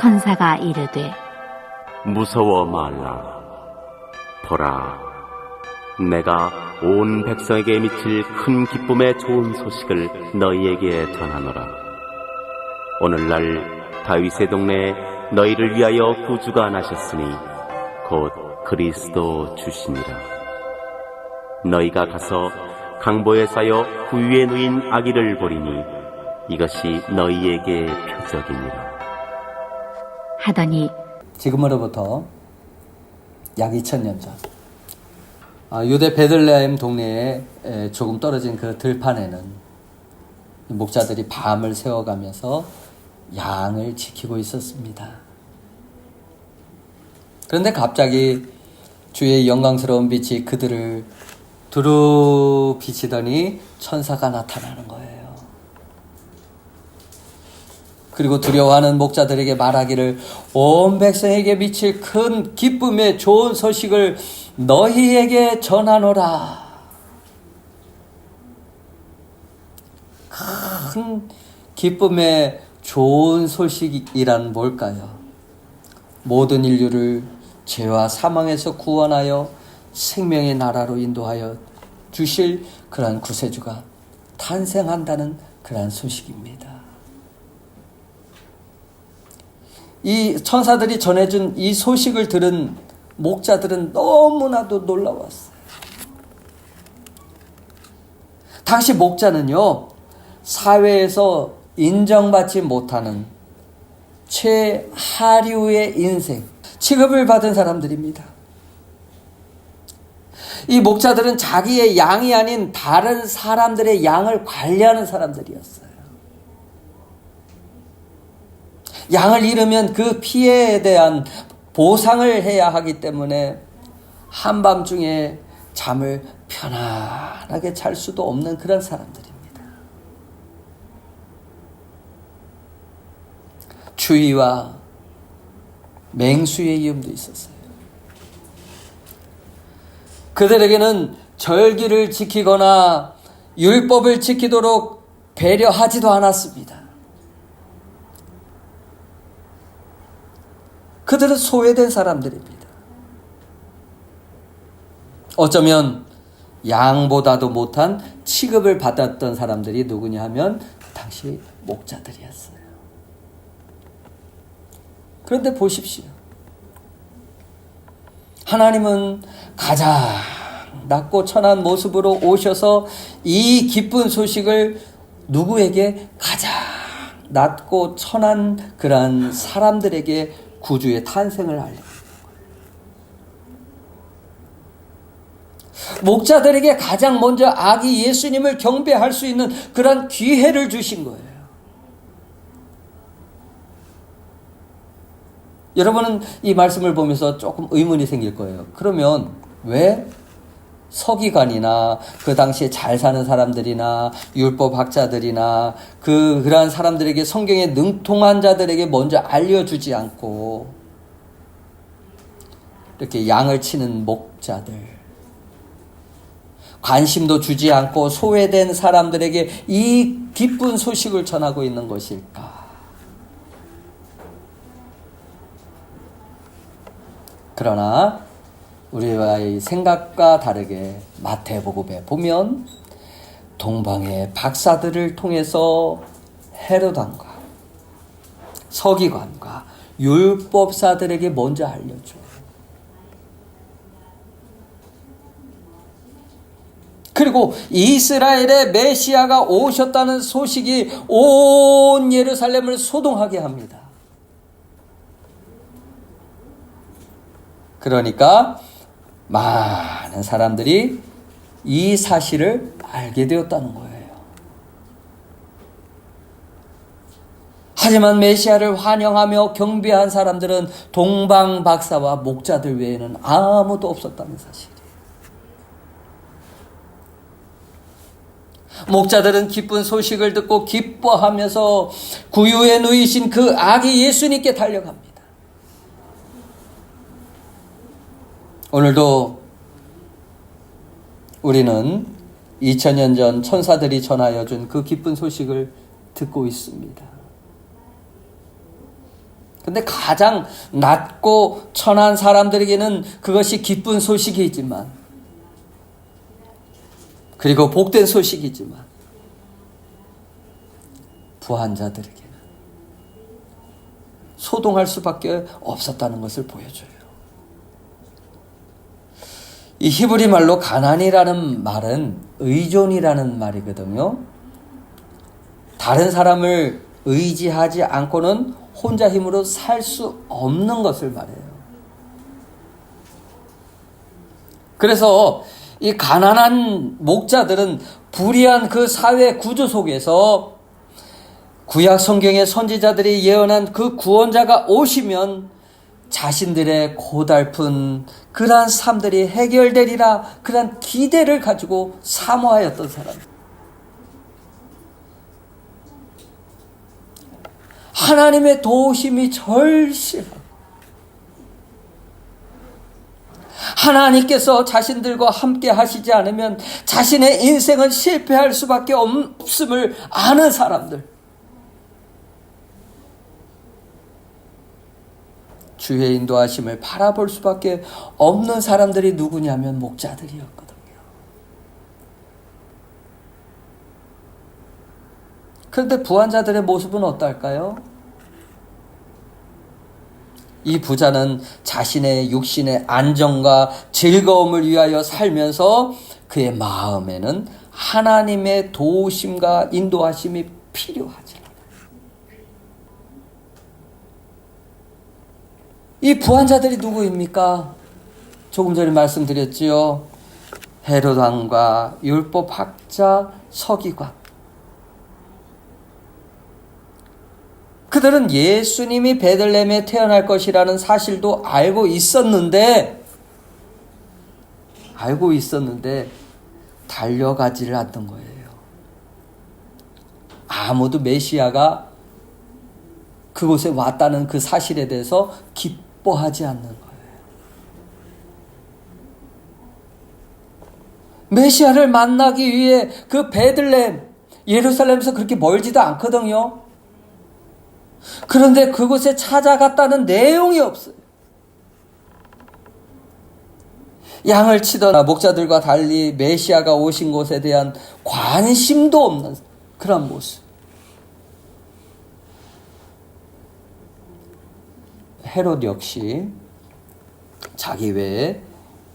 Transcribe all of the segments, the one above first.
천사가 이르되 무서워 말라. 보라, 내가 온 백성에게 미칠 큰 기쁨의 좋은 소식을 너희에게 전하노라. 오늘날 다윗의 동네에 너희를 위하여 구주가 나셨으니 곧 그리스도 주시니라. 너희가 가서 강보에 쌓여 구유에 누인 아기를 보리니 이것이 너희에게 표적이니라. 하더니 지금으로부터 약 2000년 전 유대 베들레헴 동네에 조금 떨어진 그 들판에는 목자들이 밤을 새워가면서 양을 지키고 있었습니다. 그런데 갑자기 주의 영광스러운 빛이 그들을 두루 비치더니 천사가 나타나는 거예요. 그리고 두려워하는 목자들에게 말하기를 온 백성에게 미칠 큰 기쁨의 좋은 소식을 너희에게 전하노라. 큰 기쁨의 좋은 소식이란 뭘까요? 모든 인류를 죄와 사망에서 구원하여 생명의 나라로 인도하여 주실 그러한 구세주가 탄생한다는 그러한 소식입니다. 이 천사들이 전해준 이 소식을 들은 목자들은 너무나도 놀라웠어요. 당시 목자는요, 사회에서 인정받지 못하는 최하류의 인생, 취급을 받은 사람들입니다. 이 목자들은 자기의 양이 아닌 다른 사람들의 양을 관리하는 사람들이었어요. 양을 잃으면 그 피해에 대한 보상을 해야 하기 때문에 한밤중에 잠을 편안하게 잘 수도 없는 그런 사람들입니다. 추위와 맹수의 위험도 있었어요. 그들에게는 절기를 지키거나 율법을 지키도록 배려하지도 않았습니다. 그들은 소외된 사람들입니다. 어쩌면 양보다도 못한 취급을 받았던 사람들이 누구냐 하면 당시 목자들이었어요. 그런데 보십시오. 하나님은 가장 낮고 천한 모습으로 오셔서 이 기쁜 소식을 누구에게? 가장 낮고 천한 그러한 사람들에게 구주의 탄생을 알립니다. 목자들에게 가장 먼저 아기 예수님을 경배할 수 있는 그런 기회를 주신 거예요. 여러분은 이 말씀을 보면서 조금 의문이 생길 거예요. 그러면 왜 서기관이나 그 당시에 잘 사는 사람들이나 율법학자들이나 그러한 사람들에게, 성경에 능통한 자들에게 먼저 알려주지 않고 이렇게 양을 치는 목자들, 관심도 주지 않고 소외된 사람들에게 이 기쁜 소식을 전하고 있는 것일까? 그러나 우리와의 생각과 다르게 마태복음에 보면 동방의 박사들을 통해서 헤롯 왕과 서기관과 율법사들에게 먼저 알려줘요. 그리고 이스라엘의 메시아가 오셨다는 소식이 온 예루살렘을 소동하게 합니다. 그러니까 많은 사람들이 이 사실을 알게 되었다는 거예요. 하지만 메시아를 환영하며 경배한 사람들은 동방 박사와 목자들 외에는 아무도 없었다는 사실이에요. 목자들은 기쁜 소식을 듣고 기뻐하면서 구유에 누이신 그 아기 예수님께 달려갑니다. 오늘도 우리는 2000년 전 천사들이 전하여 준 그 기쁜 소식을 듣고 있습니다. 근데 가장 낮고 천한 사람들에게는 그것이 기쁜 소식이지만, 그리고 복된 소식이지만, 부한 자들에게는 소동할 수밖에 없었다는 것을 보여줘요. 이 히브리 말로 가난이라는 말은 의존이라는 말이거든요. 다른 사람을 의지하지 않고는 혼자 힘으로 살 수 없는 것을 말해요. 그래서 이 가난한 목자들은 불의한 그 사회 구조 속에서 구약 성경의 선지자들이 예언한 그 구원자가 오시면 자신들의 고달픈 그러한 삶들이 해결되리라, 그러한 기대를 가지고 사모하였던 사람. 하나님의 도우심이 절실하고, 하나님께서 자신들과 함께 하시지 않으면 자신의 인생은 실패할 수밖에 없음을 아는 사람들. 주의 인도하심을 바라볼 수밖에 없는 사람들이 누구냐면 목자들이었거든요. 그런데 부한 자들의 모습은 어떨까요? 이 부자는 자신의 육신의 안정과 즐거움을 위하여 살면서 그의 마음에는 하나님의 도우심과 인도하심이 필요하지 않아요. 이 부한 자들이 누구입니까? 조금 전에 말씀드렸지요. 헤롯 왕과 율법학자 서기관. 그들은 예수님이 베들레헴에 태어날 것이라는 사실도 알고 있었는데 달려가지를 않던 거예요. 아무도 메시아가 그곳에 왔다는 그 사실에 대해서 기뻐하지 않는 거예요. 메시아를 만나기 위해 그 베들레헴, 예루살렘에서 그렇게 멀지도 않거든요. 그런데 그곳에 찾아갔다는 내용이 없어요. 양을 치던 목자들과 달리 메시아가 오신 곳에 대한 관심도 없는 그런 모습. 헤롯 역시 자기 외에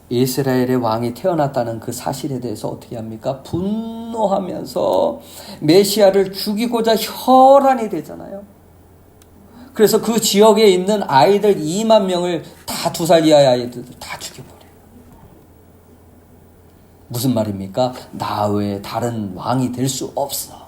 이스라엘의 왕이 태어났다는 그 사실에 대해서 어떻게 합니까? 분노하면서 메시아를 죽이고자 혈안이 되잖아요. 그래서 그 지역에 있는 아이들 2만 명을 다 2살 이하의 아이들 다 죽여버려요. 무슨 말입니까? 나 외에 다른 왕이 될 수 없어.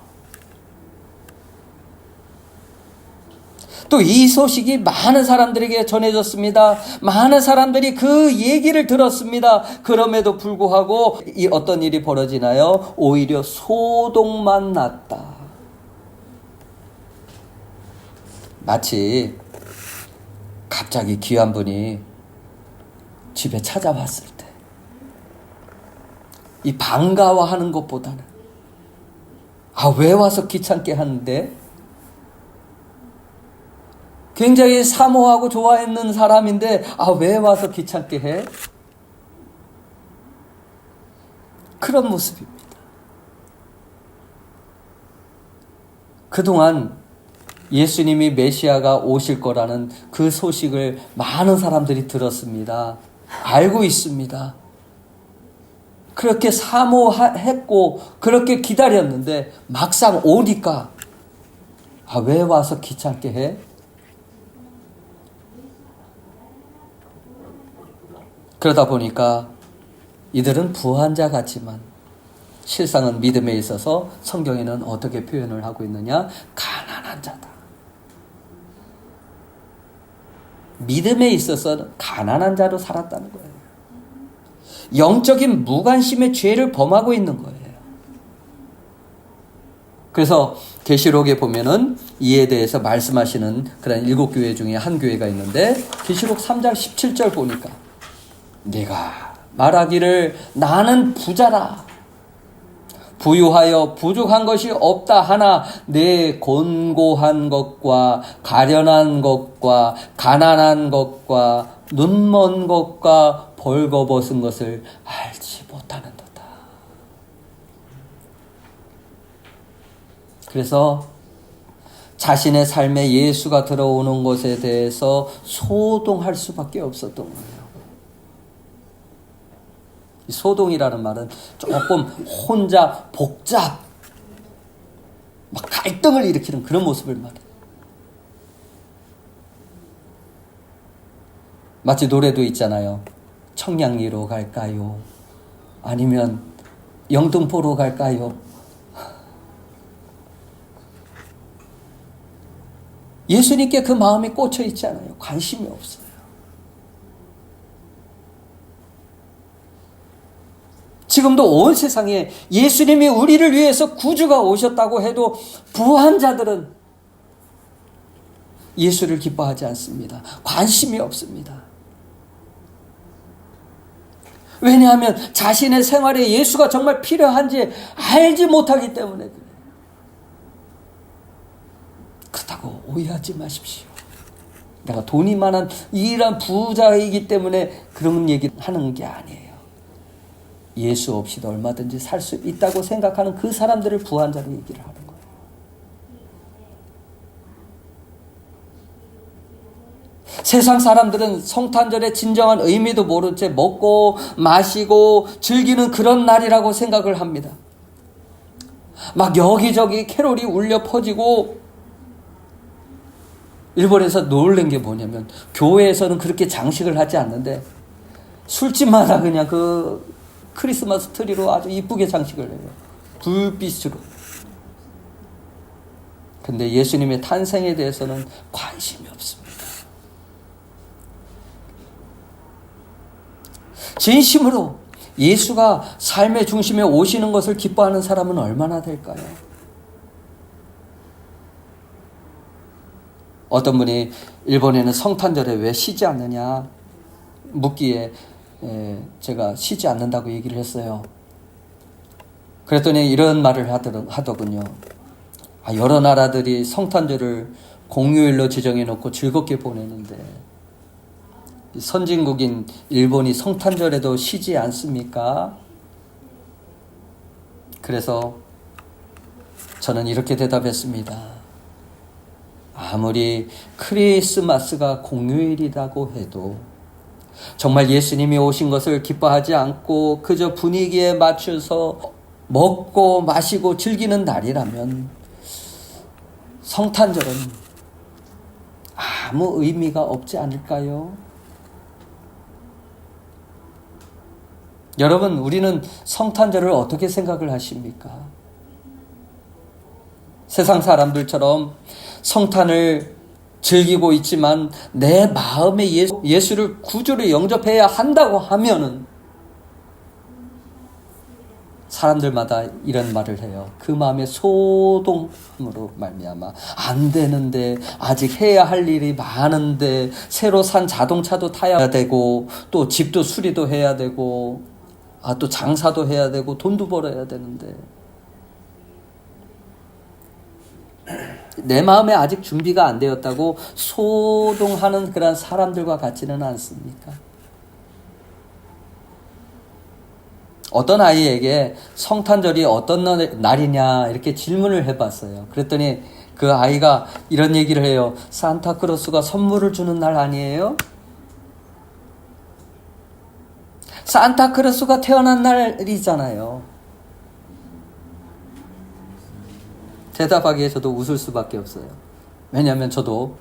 또 이 소식이 많은 사람들에게 전해졌습니다. 많은 사람들이 그 얘기를 들었습니다. 그럼에도 불구하고 이 어떤 일이 벌어지나요? 오히려 소동만 났다. 마치 갑자기 귀한 분이 집에 찾아왔을 때 이 반가워하는 것보다는 왜 와서 귀찮게 하는데, 굉장히 사모하고 좋아했는 사람인데 왜 와서 귀찮게 해? 그런 모습입니다. 그동안 예수님이 메시아가 오실 거라는 그 소식을 많은 사람들이 들었습니다. 알고 있습니다. 그렇게 사모했고 그렇게 기다렸는데 막상 오니까 왜 와서 귀찮게 해? 그러다 보니까 이들은 부한 자 같지만 실상은 믿음에 있어서 성경에는 어떻게 표현을 하고 있느냐? 가난한 자다. 믿음에 있어서는 가난한 자로 살았다는 거예요. 영적인 무관심의 죄를 범하고 있는 거예요. 그래서 계시록에 보면은 이에 대해서 말씀하시는 그런 7교회 중에 한 교회가 있는데, 계시록 3장 17절 보니까 네가 말하기를 나는 부자라. 부유하여 부족한 것이 없다 하나 내 곤고한 것과 가련한 것과 가난한 것과 눈먼 것과 벌거벗은 것을 알지 못하는도다. 그래서 자신의 삶에 예수가 들어오는 것에 대해서 소동할 수밖에 없었던 거예요. 이 소동이라는 말은 조금 혼자 복잡, 막 갈등을 일으키는 그런 모습을 말해요. 마치 노래도 있잖아요. 청량리로 갈까요? 아니면 영등포로 갈까요? 예수님께 그 마음이 꽂혀 있지 않아요. 관심이 없어요. 지금도 온 세상에 예수님이 우리를 위해서 구주가 오셨다고 해도 부한 자들은 예수를 기뻐하지 않습니다. 관심이 없습니다. 왜냐하면 자신의 생활에 예수가 정말 필요한지 알지 못하기 때문에 그래요. 그렇다고 오해하지 마십시오. 내가 돈이 많은 이란 부자이기 때문에 그런 얘기 하는 게 아니에요. 예수 없이도 얼마든지 살 수 있다고 생각하는 그 사람들을 부한 자로 얘기를 하는 거예요. 세상 사람들은 성탄절의 진정한 의미도 모른 채 먹고 마시고 즐기는 그런 날이라고 생각을 합니다. 막 여기저기 캐롤이 울려 퍼지고, 일본에서 놀란 게 뭐냐면 교회에서는 그렇게 장식을 하지 않는데 술집마다 그냥 그 크리스마스 트리로 아주 이쁘게 장식을 해요. 불빛으로. 근데 예수님의 탄생에 대해서는 관심이 없습니다. 진심으로 예수가 삶의 중심에 오시는 것을 기뻐하는 사람은 얼마나 될까요? 어떤 분이 일본에는 성탄절에 왜 쉬지 않느냐 묻기에 제가 쉬지 않는다고 얘기를 했어요. 그랬더니 이런 말을 하더군요. 여러 나라들이 성탄절을 공휴일로 지정해 놓고 즐겁게 보내는데 선진국인 일본이 성탄절에도 쉬지 않습니까? 그래서 저는 이렇게 대답했습니다. 아무리 크리스마스가 공휴일이라고 해도 정말 예수님이 오신 것을 기뻐하지 않고 그저 분위기에 맞춰서 먹고 마시고 즐기는 날이라면 성탄절은 아무 의미가 없지 않을까요? 여러분, 우리는 성탄절을 어떻게 생각을 하십니까? 세상 사람들처럼 성탄을 즐기고 있지만 내 마음에 예수를 구주로 영접해야 한다고 하면은 사람들마다 이런 말을 해요. 그 마음의 소동함으로 말미암아 안 되는데, 아직 해야 할 일이 많은데, 새로 산 자동차도 타야 되고, 또 집도 수리도 해야 되고, 또 장사도 해야 되고, 돈도 벌어야 되는데 내 마음에 아직 준비가 안 되었다고 소동하는 그런 사람들과 같지는 않습니까? 어떤 아이에게 성탄절이 어떤 날이냐 이렇게 질문을 해봤어요. 그랬더니 그 아이가 이런 얘기를 해요. 산타크로스가 선물을 주는 날 아니에요? 산타크로스가 태어난 날이잖아요. 대답하기에 저도 웃을 수밖에 없어요. 왜냐하면 저도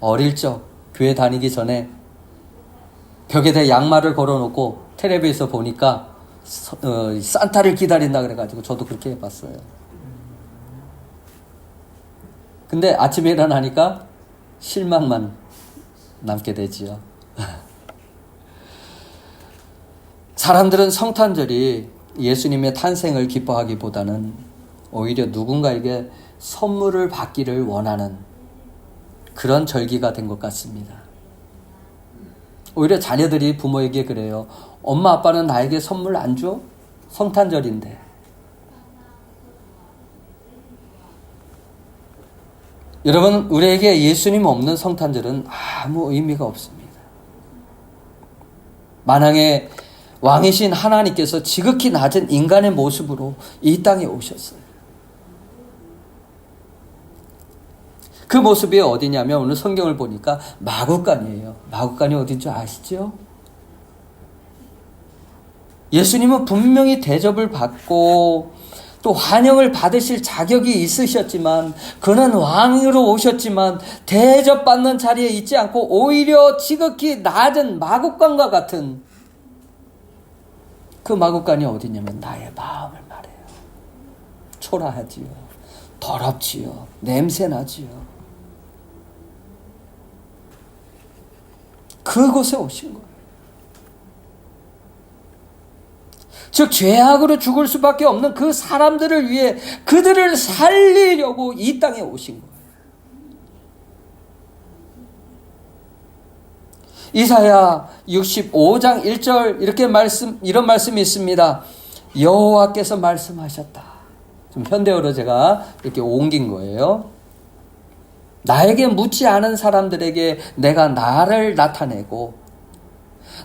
어릴 적 교회 다니기 전에 벽에다 양말을 걸어놓고 텔레비에서 보니까 산타를 기다린다 그래가지고 저도 그렇게 해봤어요. 근데 아침에 일어나니까 실망만 남게 되지요. 사람들은 성탄절이 예수님의 탄생을 기뻐하기보다는 오히려 누군가에게 선물을 받기를 원하는 그런 절기가 된 것 같습니다. 오히려 자녀들이 부모에게 그래요. 엄마 아빠는 나에게 선물 안 줘? 성탄절인데. 여러분, 우리에게 예수님 없는 성탄절은 아무 의미가 없습니다. 만왕의 왕이신 하나님께서 지극히 낮은 인간의 모습으로 이 땅에 오셨어요. 그 모습이 어디냐면 오늘 성경을 보니까 마구간이에요. 마구간이 어딘 줄 아시죠? 예수님은 분명히 대접을 받고 또 환영을 받으실 자격이 있으셨지만, 그는 왕으로 오셨지만 대접받는 자리에 있지 않고 오히려 지극히 낮은 마구간과 같은 그 마구간이 어디냐면 나의 마음을 말해요. 초라하지요. 더럽지요. 냄새나지요. 그곳에 오신 거예요. 즉 죄악으로 죽을 수밖에 없는 그 사람들을 위해 그들을 살리려고 이 땅에 오신 거예요. 이사야 65장 1절 이런 말씀이 있습니다. 여호와께서 말씀하셨다. 좀 현대어로 제가 이렇게 옮긴 거예요. 나에게 묻지 않은 사람들에게 내가 나를 나타내고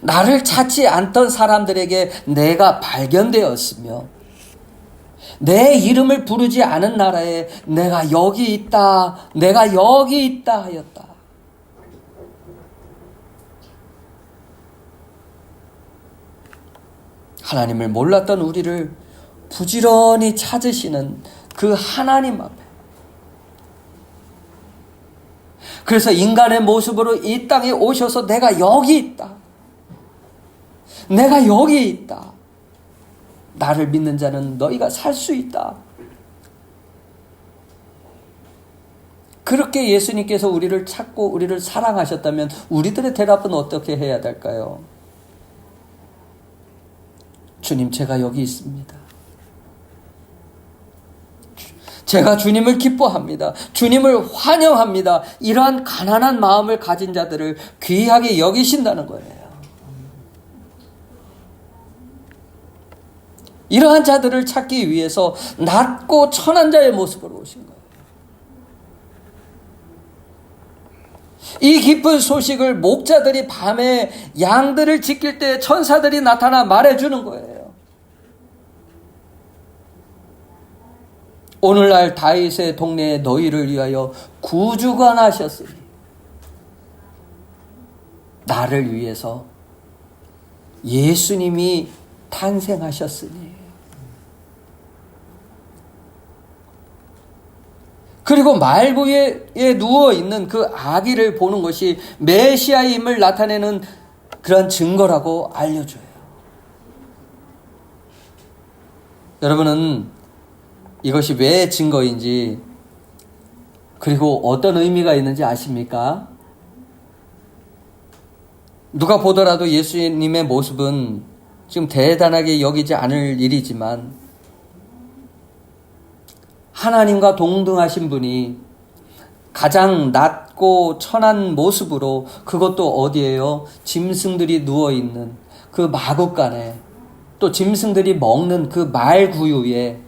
나를 찾지 않던 사람들에게 내가 발견되었으며 내 이름을 부르지 않은 나라에 내가 여기 있다, 내가 여기 있다 하였다. 하나님을 몰랐던 우리를 부지런히 찾으시는 그 하나님 앞에, 그래서 인간의 모습으로 이 땅에 오셔서 내가 여기 있다, 내가 여기 있다, 나를 믿는 자는 너희가 살 수 있다. 그렇게 예수님께서 우리를 찾고 우리를 사랑하셨다면 우리들의 대답은 어떻게 해야 될까요? 주님, 제가 여기 있습니다. 제가 주님을 기뻐합니다. 주님을 환영합니다. 이러한 가난한 마음을 가진 자들을 귀하게 여기신다는 거예요. 이러한 자들을 찾기 위해서 낮고 천한 자의 모습으로 오신 거예요. 이 기쁜 소식을 목자들이 밤에 양들을 지킬 때 천사들이 나타나 말해주는 거예요. 오늘날 다윗의 동네에 너희를 위하여 구주가 나셨으니, 나를 위해서 예수님이 탄생하셨으니. 그리고 말구에 누워있는 그 아기를 보는 것이 메시아임을 나타내는 그런 증거라고 알려줘요. 여러분은 이것이 왜 증거인지, 그리고 어떤 의미가 있는지 아십니까? 누가 보더라도 예수님의 모습은 지금 대단하게 여기지 않을 일이지만, 하나님과 동등하신 분이 가장 낮고 천한 모습으로, 그것도 어디에요? 짐승들이 누워있는 그 마구간에, 또 짐승들이 먹는 그 말구유에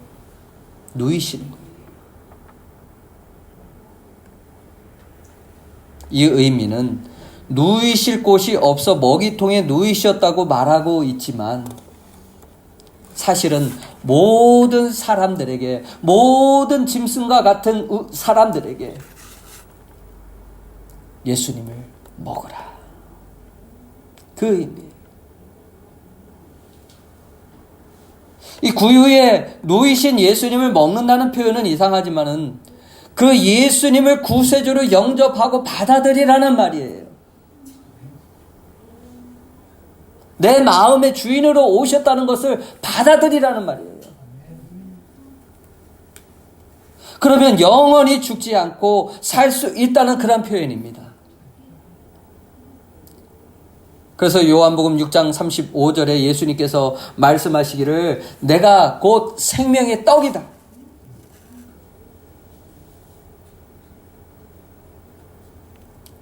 누이시는 거예요. 이 의미는 누이실 곳이 없어 먹이통에 누이셨다고 말하고 있지만, 사실은 모든 사람들에게, 모든 짐승과 같은 사람들에게 예수님을 먹으라, 그 의미. 이 구유에 누이신 예수님을 먹는다는 표현은 이상하지만은 그 예수님을 구세주로 영접하고 받아들이라는 말이에요. 내 마음의 주인으로 오셨다는 것을 받아들이라는 말이에요. 그러면 영원히 죽지 않고 살 수 있다는 그런 표현입니다. 그래서 요한복음 6장 35절에 예수님께서 말씀하시기를 내가 곧 생명의 떡이다.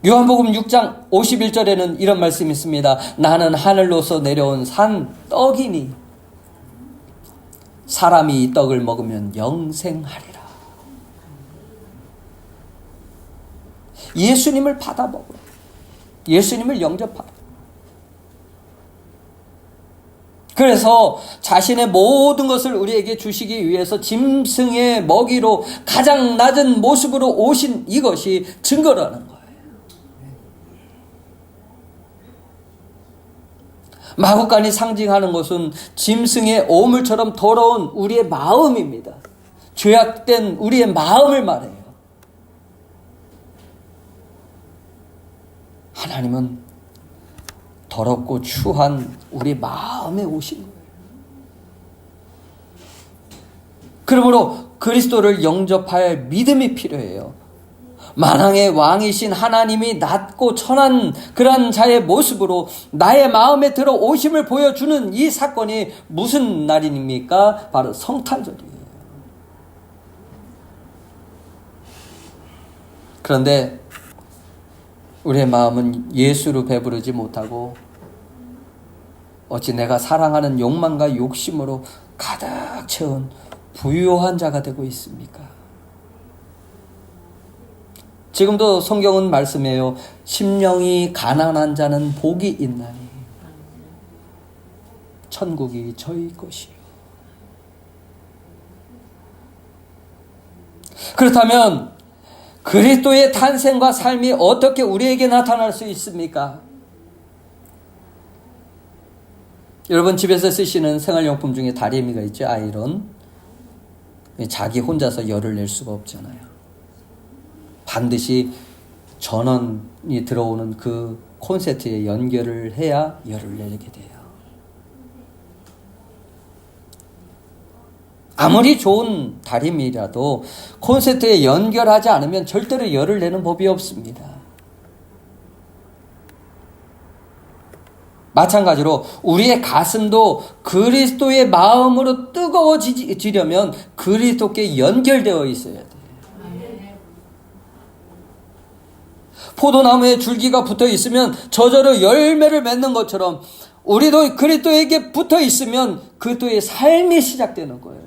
요한복음 6장 51절에는 이런 말씀이 있습니다. 나는 하늘로서 내려온 산 떡이니 사람이 이 떡을 먹으면 영생하리라. 예수님을 받아 먹어. 예수님을 영접하라. 그래서 자신의 모든 것을 우리에게 주시기 위해서 짐승의 먹이로 가장 낮은 모습으로 오신 이것이 증거라는 거예요. 마구간이 상징하는 것은 짐승의 오물처럼 더러운 우리의 마음입니다. 죄악된 우리의 마음을 말해요. 하나님은 더럽고 추한 우리 마음에 오신 거예요. 그러므로 그리스도를 영접할 믿음이 필요해요. 만왕의 왕이신 하나님이 낮고 천한 그런 자의 모습으로 나의 마음에 들어오심을 보여주는 이 사건이 무슨 날입니까? 바로 성탄절이에요. 그런데 우리의 마음은 예수로 배부르지 못하고 어찌 내가 사랑하는 욕망과 욕심으로 가득 채운 부유한 자가 되고 있습니까? 지금도 성경은 말씀해요. 심령이 가난한 자는 복이 있나니 천국이 저희 것이요. 그렇다면 그리스도의 탄생과 삶이 어떻게 우리에게 나타날 수 있습니까? 여러분 집에서 쓰시는 생활용품 중에 다리미가 있죠. 아이론. 자기 혼자서 열을 낼 수가 없잖아요. 반드시 전원이 들어오는 그 콘센트에 연결을 해야 열을 내게 돼요. 아무리 좋은 다리미라도 콘센트에 연결하지 않으면 절대로 열을 내는 법이 없습니다. 마찬가지로 우리의 가슴도 그리스도의 마음으로 뜨거워지려면 그리스도께 연결되어 있어야 돼요. 포도나무에 줄기가 붙어 있으면 저절로 열매를 맺는 것처럼 우리도 그리스도에게 붙어 있으면 그리스도의 삶이 시작되는 거예요.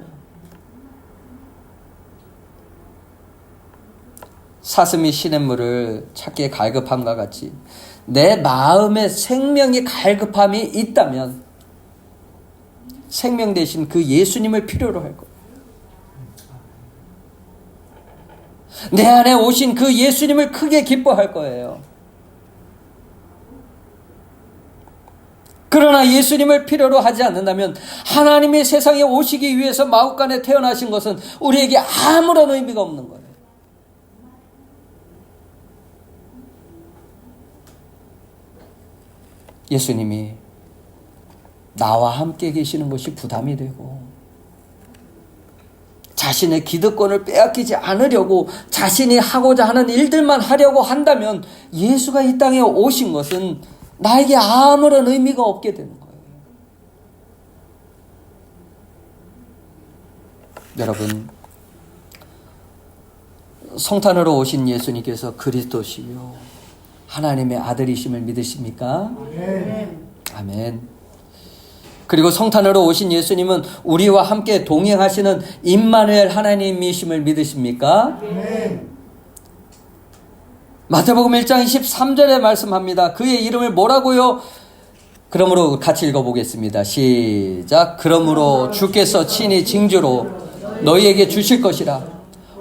사슴이 시냇물을 찾기에 갈급함과 같이 내 마음에 생명의 갈급함이 있다면 생명 대신 그 예수님을 필요로 할 거예요. 내 안에 오신 그 예수님을 크게 기뻐할 거예요. 그러나 예수님을 필요로 하지 않는다면 하나님이 세상에 오시기 위해서 마구간에 태어나신 것은 우리에게 아무런 의미가 없는 거예요. 예수님이 나와 함께 계시는 것이 부담이 되고 자신의 기득권을 빼앗기지 않으려고 자신이 하고자 하는 일들만 하려고 한다면 예수가 이 땅에 오신 것은 나에게 아무런 의미가 없게 되는 거예요. 여러분, 성탄으로 오신 예수님께서 그리스도시요 하나님의 아들이심을 믿으십니까? 아멘. 그리고 성탄으로 오신 예수님은 우리와 함께 동행하시는 임마누엘 하나님이심을 믿으십니까? 마태복음 1장 23절에 말씀합니다. 그의 이름을 뭐라고요? 그러므로 같이 읽어보겠습니다. 시작. 그러므로 주께서 친히 징조로 너희에게 주실 것이라.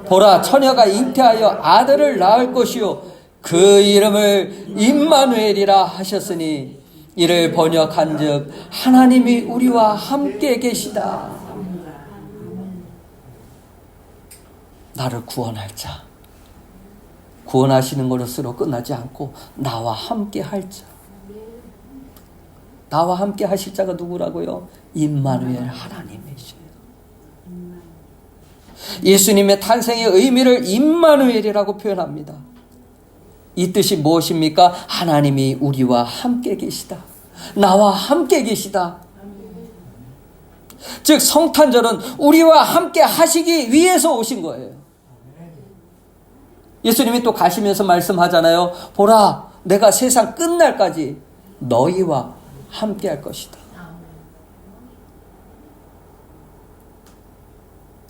보라, 처녀가 잉태하여 아들을 낳을 것이요 그 이름을 임마누엘이라 하셨으니 이를 번역한즉 하나님이 우리와 함께 계시다. 나를 구원할 자, 구원하시는 것으로 끝나지 않고 나와 함께 할 자. 나와 함께 하실 자가 누구라고요? 임마누엘 하나님이시요. 예수님의 탄생의 의미를 임마누엘이라고 표현합니다. 이 뜻이 무엇입니까? 하나님이 우리와 함께 계시다. 나와 함께 계시다. 즉 성탄절은 우리와 함께 하시기 위해서 오신 거예요. 예수님이 또 가시면서 말씀하잖아요. 보라, 내가 세상 끝날까지 너희와 함께 할 것이다.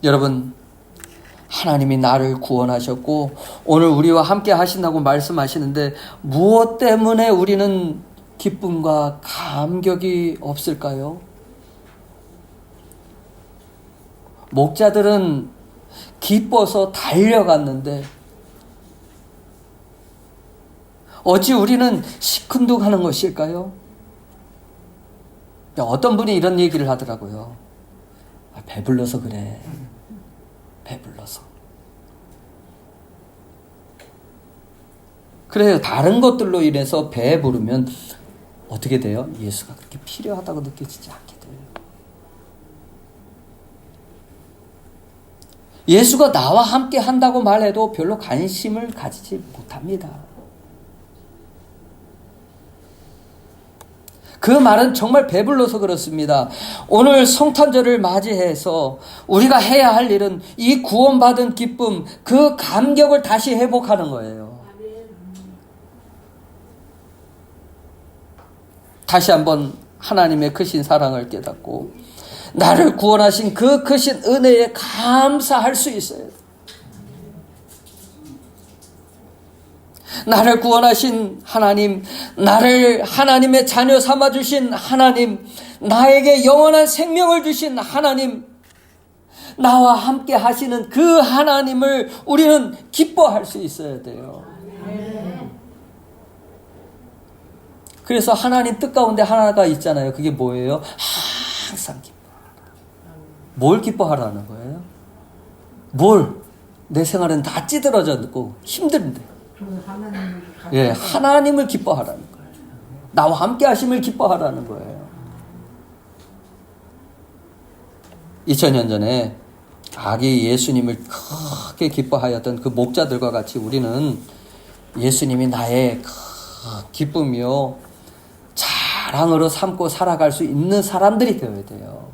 여러분, 하나님이 나를 구원하셨고 오늘 우리와 함께 하신다고 말씀하시는데 무엇 때문에 우리는 기쁨과 감격이 없을까요? 목자들은 기뻐서 달려갔는데 어찌 우리는 시큰둥하는 것일까요? 어떤 분이 이런 얘기를 하더라고요. 배불러서 그래. 배불러서. 그래요. 다른 것들로 인해서 배부르면 어떻게 돼요? 예수가 그렇게 필요하다고 느껴지지 않게 돼요. 예수가 나와 함께 한다고 말해도 별로 관심을 가지지 못합니다. 그 말은 정말 배불러서 그렇습니다. 오늘 성탄절을 맞이해서 우리가 해야 할 일은 이 구원받은 기쁨, 그 감격을 다시 회복하는 거예요. 다시 한번 하나님의 크신 사랑을 깨닫고 나를 구원하신 그 크신 은혜에 감사할 수 있어요. 나를 구원하신 하나님, 나를 하나님의 자녀 삼아주신 하나님, 나에게 영원한 생명을 주신 하나님, 나와 함께 하시는 그 하나님을 우리는 기뻐할 수 있어야 돼요. 그래서 하나님 뜻 가운데 하나가 있잖아요. 그게 뭐예요? 항상 기뻐하라. 뭘 기뻐하라는 거예요? 뭘? 내 생활은 다 찌들어졌고 힘든데. 예, 하나님을 기뻐하라는 거예요. 나와 함께 하심을 기뻐하라는 거예요. 2000년 전에 아기 예수님을 크게 기뻐하였던 그 목자들과 같이 우리는 예수님이 나의 기쁨이요 자랑으로 삼고 살아갈 수 있는 사람들이 되어야 돼요.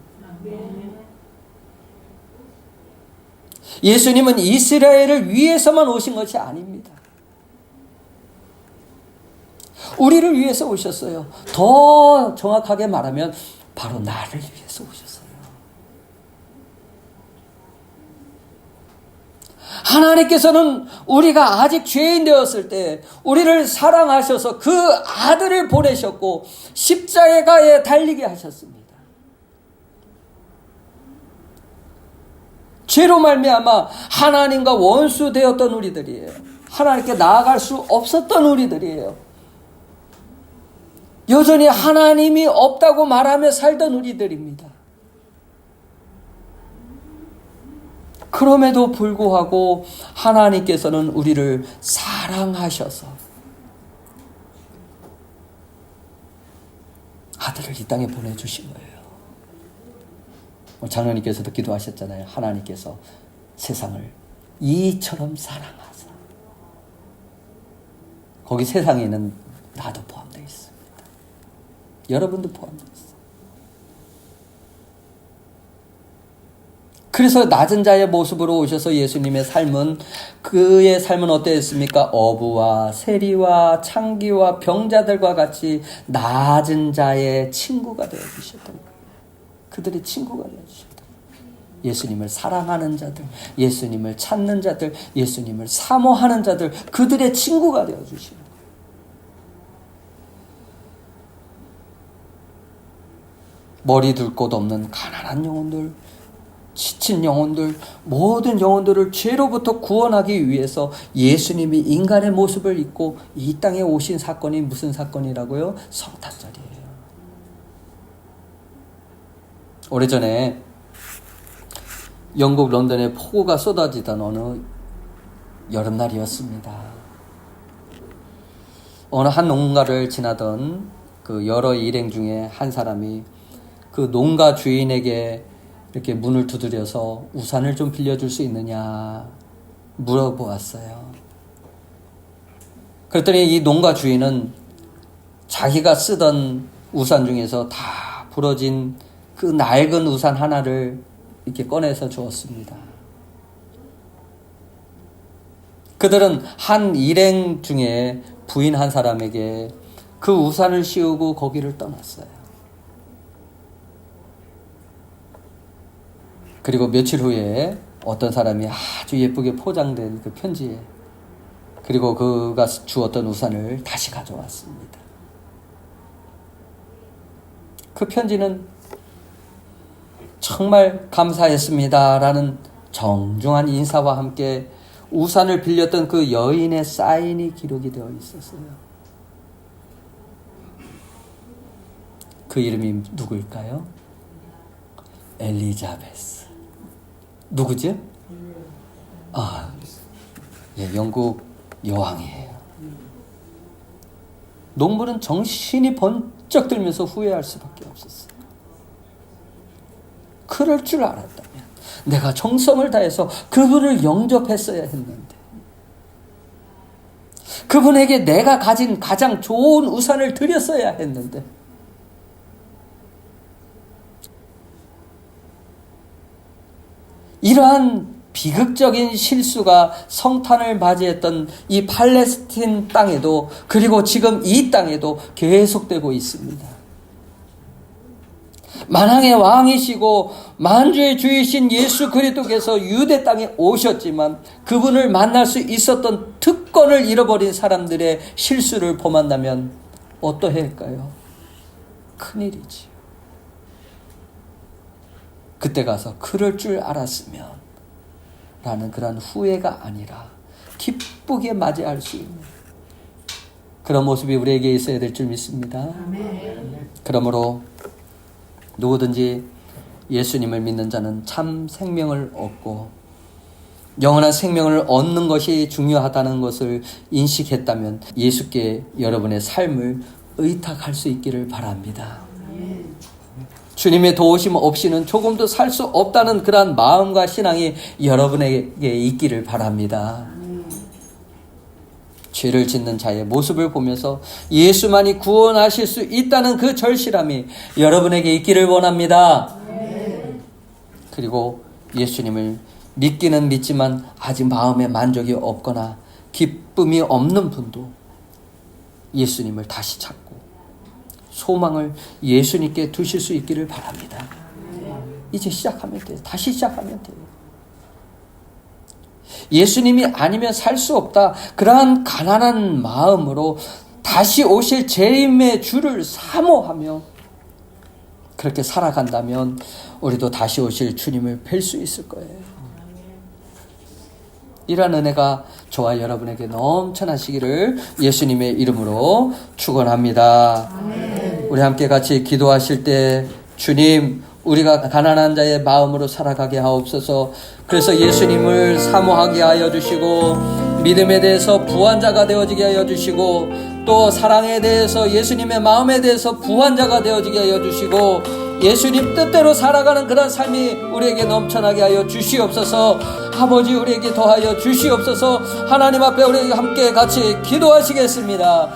예수님은 이스라엘을 위해서만 오신 것이 아닙니다. 우리를 위해서 오셨어요. 더 정확하게 말하면 바로 나를 위해서 오셨어요. 하나님께서는 우리가 아직 죄인 되었을 때 우리를 사랑하셔서 그 아들을 보내셨고 십자가에 달리게 하셨습니다. 죄로 말미암아 하나님과 원수 되었던 우리들이에요. 하나님께 나아갈 수 없었던 우리들이에요. 여전히 하나님이 없다고 말하며 살던 우리들입니다. 그럼에도 불구하고 하나님께서는 우리를 사랑하셔서 아들을 이 땅에 보내주신 거예요. 장로님께서도 기도하셨잖아요. 하나님께서 세상을 이처럼 사랑하사. 거기 세상에는 나도 포함되어 있습니다. 여러분도 포함되어 있어요. 그래서 낮은 자의 모습으로 오셔서 예수님의 삶은 그의 삶은 어땠습니까? 어부와 세리와 창기와 병자들과 같이 낮은 자의 친구가 되어주셨던 거예요. 그들의 친구가 되어주셨던 거예요. 예수님을 사랑하는 자들, 예수님을 찾는 자들, 예수님을 사모하는 자들, 그들의 친구가 되어주시는 거예요. 머리 둘 곳 없는 가난한 영혼들, 지친 영혼들, 모든 영혼들을 죄로부터 구원하기 위해서 예수님이 인간의 모습을 입고 이 땅에 오신 사건이 무슨 사건이라고요? 성탄절이에요. 오래전에 영국 런던에 폭우가 쏟아지던 어느 여름날이었습니다. 어느 한 농가를 지나던 그 여러 일행 중에 한 사람이 그 농가 주인에게 이렇게 문을 두드려서 우산을 좀 빌려줄 수 있느냐 물어보았어요. 그랬더니 이 농가 주인은 자기가 쓰던 우산 중에서 다 부러진 그 낡은 우산 하나를 이렇게 꺼내서 주었습니다. 그들은 한 일행 중에 부인 한 사람에게 그 우산을 씌우고 거기를 떠났어요. 그리고 며칠 후에 어떤 사람이 아주 예쁘게 포장된 그 편지에, 그리고 그가 주었던 우산을 다시 가져왔습니다. 그 편지는 정말 감사했습니다라는 정중한 인사와 함께 우산을 빌렸던 그 여인의 사인이 기록이 되어 있었어요. 그 이름이 누구일까요? 엘리자베스. 누구죠? 영국 여왕이에요. 농부는 정신이 번쩍 들면서 후회할 수밖에 없었어요. 그럴 줄 알았다면 내가 정성을 다해서 그분을 영접했어야 했는데, 그분에게 내가 가진 가장 좋은 우산을 드렸어야 했는데, 이러한 비극적인 실수가 성탄을 맞이했던 이 팔레스틴 땅에도, 그리고 지금 이 땅에도 계속되고 있습니다. 만왕의 왕이시고 만주의 주이신 예수 그리스도께서 유대 땅에 오셨지만 그분을 만날 수 있었던 특권을 잃어버린 사람들의 실수를 범한다면 어떠할까요? 큰일이지요. 그때 가서 그럴 줄 알았으면 라는 그런 후회가 아니라 기쁘게 맞이할 수 있는 그런 모습이 우리에게 있어야 될 줄 믿습니다. 그러므로 누구든지 예수님을 믿는 자는 참 생명을 얻고 영원한 생명을 얻는 것이 중요하다는 것을 인식했다면 예수께 여러분의 삶을 의탁할 수 있기를 바랍니다. 주님의 도우심 없이는 조금도 살 수 없다는 그러한 마음과 신앙이 여러분에게 있기를 바랍니다. 죄를 짓는 자의 모습을 보면서 예수만이 구원하실 수 있다는 그 절실함이 여러분에게 있기를 원합니다. 그리고 예수님을 믿기는 믿지만 아직 마음에 만족이 없거나 기쁨이 없는 분도 예수님을 다시 찾고 소망을 예수님께 두실 수 있기를 바랍니다. 이제 시작하면 돼요. 다시 시작하면 돼요. 예수님이 아니면 살 수 없다. 그러한 가난한 마음으로 다시 오실 재림의 주를 사모하며 그렇게 살아간다면 우리도 다시 오실 주님을 뵐 수 있을 거예요. 이러한 은혜가 저와 여러분에게 넘쳐나시기를 예수님의 이름으로 축원합니다. 우리 함께 같이 기도하실 때 주님, 우리가 가난한 자의 마음으로 살아가게 하옵소서. 그래서 예수님을 사모하게 하여 주시고 믿음에 대해서 부한 자가 되어지게 하여 주시고 또 사랑에 대해서 예수님의 마음에 대해서 부한 자가 되어지게 하여 주시고 예수님 뜻대로 살아가는 그런 삶이 우리에게 넘쳐나게 하여 주시옵소서. 아버지, 우리에게 더하여 주시옵소서. 하나님 앞에 우리 함께 같이 기도하시겠습니다.